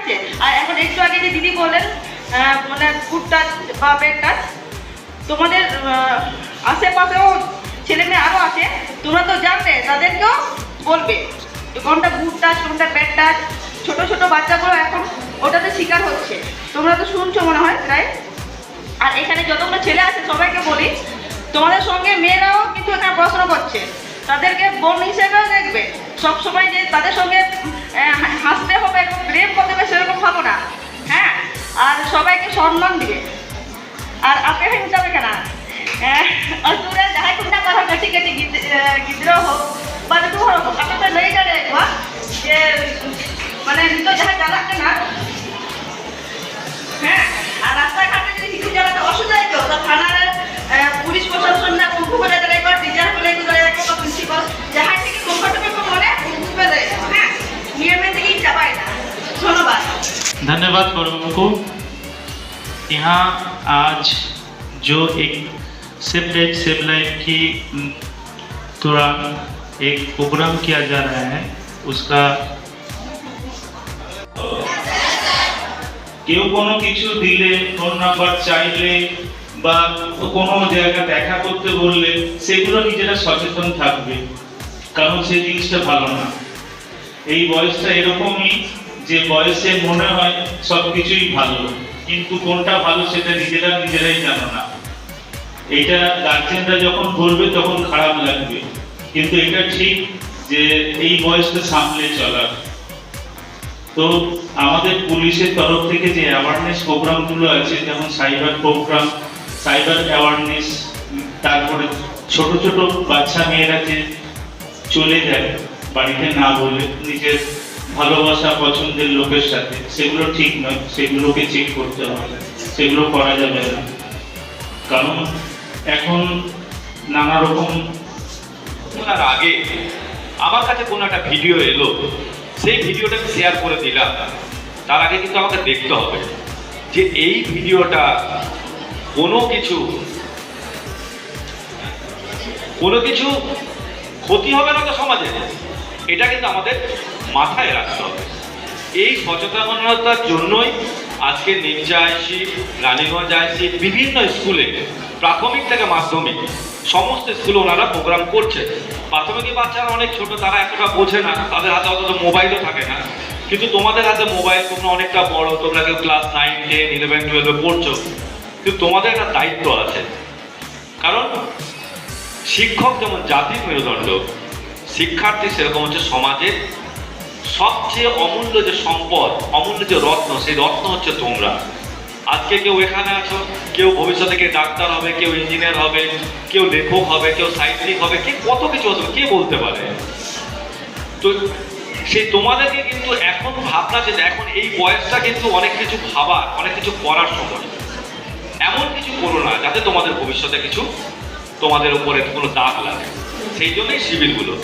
আছে। আর এখন একটু আগে যে দিদি বলেন মানে ফুড টাচ বা বেড টাচ, তোমাদের আশেপাশেও ছেলে মেয়ে আরও আছে, তোমরা তো জানবে, তাদেরকেও বলবে কোনটা ফুড টাচ কোনটা বেড টাচ। ছোটো ছোটো বাচ্চাগুলো এখন ওটাতে শিকার হচ্ছে, তোমরা তো শুনছো মনে হয় রাইট। আর এখানে যতগুলো ছেলে আছে সবাইকে বলি, তোমাদের সঙ্গে মেয়েরাও কিন্তু এখানে পড়াশোনা করছে, তাদেরকে বোন হিসেবেও দেখবে সবসময়, যে তাদের সঙ্গে হাসতে হবে এবং প্রেম করতে হবে সেরকম ভাবো না, হ্যাঁ। আর সবাইকে সম্মান দিবে। আর আপনি হিসাবে কেন তোরা যাহাই কোনটা কথা কাটি কাটি গিদ্র হোক বা দু হোক আপনার তো লই যাবে যে মানে তো যাহা জ্বালাচ্ছে না, হ্যাঁ। আর রাস্তাঘাটে যদি কিছু জ্বালাতে অসুবিধা হতো তো থানার পুলিশ প্রশাসন না কুম্ভ করে দেয় বা টিচার বলে বা প্রিন্সিপাল যাহাই থেকে কমফর্টেবল মনে কুম্ভ দেয়, হ্যাঁ। नियम से ही चबाए ना। धन्यवाद। धन्यवाद पौरव को। यहाँ आज जो एक सेव डेट सेव लाइफ की दौरान एक प्रोग्राम किया जा रहा है, उसका কেউ কোনো কিছু দিলে, ফোন নাম্বার চাইলে বা কোনো জায়গায় দেখা করতে বললে সেগুলো নিজেরা সচেতন থাকবে, কারণ সেই জিনিসটা ভালো না। এই বয়সটা এরকমই যে বয়সে মনে হয় সবকিছুই ভালো, কিন্তু কোনটা ভালো সেটা নিজেরাই জানো না। এটা গার্জেনরা যখন বলবে তখন খারাপ লাগবে, কিন্তু এটা ঠিক যে এই বয়সটা সামলে চলার। তো আমাদের পুলিশের তরফ থেকে যে অ্যাওয়ারনেস প্রোগ্রামগুলো আছে, যেমন সাইবার প্রোগ্রাম, সাইবার অ্যাওয়ারনেস, তারপরে ছোট ছোট বাচ্চা মেয়েরা যে চলে যায় বাড়িতে না বলে নিজের ভালোবাসা পছন্দের লোকের সাথে, সেগুলো ঠিক নয়, সেগুলোকে চেক করতে হবে, সেগুলো করা যাবে না। কারণ এখন নানা রকম আগে আমার কাছে কোনো একটা ভিডিও এলো, সেই ভিডিওটা শেয়ার করে দিলাম, তার আগে কিন্তু আমাকে দেখতে হবে যে এই ভিডিওটা কোনো কিছু ক্ষতি হবে না তো সমাজে, এটা কিন্তু আমাদের মাথায় রাখতে হবে। এই সচেতনতার জন্যই আজকে নির্জা আইসি, রানীগঞ্জ আইসি, বিভিন্ন স্কুলে প্রাথমিক থেকে মাধ্যমিক সমস্ত স্কুলে ওনারা প্রোগ্রাম করছে। প্রাথমিক বাচ্চারা অনেক ছোট, তারা এতটা বোঝে না, তাদের হাতে অত মোবাইলও থাকে না, কিন্তু তোমাদের হাতে মোবাইল, তোমরা অনেকটা বড়, তোমরা কেউ ক্লাস 9, 10, 11, 12 পড়ছো, কিন্তু তোমাদের একটা দায়িত্ব আছে। কারণ শিক্ষক যেমন জাতির মেরুদণ্ড, শিক্ষার্থী সেরকম হচ্ছে সমাজের সবচেয়ে অমূল্য যে সম্পদ, অমূল্য যে রত্ন, সেই রত্ন হচ্ছে তোমরা। আজকে কেউ এখানে আছো, কেউ ভবিষ্যতে কেউ ডাক্তার হবে, কেউ ইঞ্জিনিয়ার হবে, কেউ লেখক হবে, কেউ সাহিত্যিক হবে, কে কত কিছু হতে, কে বলতে পারে। তো সেই তোমাদেরকে কিন্তু এখন ভাবনা, যে এখন এই বয়সটা কিন্তু অনেক কিছু ভাবার, অনেক কিছু করার সময়। এমন কিছু করো না যাতে তোমাদের ভবিষ্যতে কিছু, তোমাদের উপরে কোনো দাগ লাগে। সেই জন্যই শিবিরগুলো।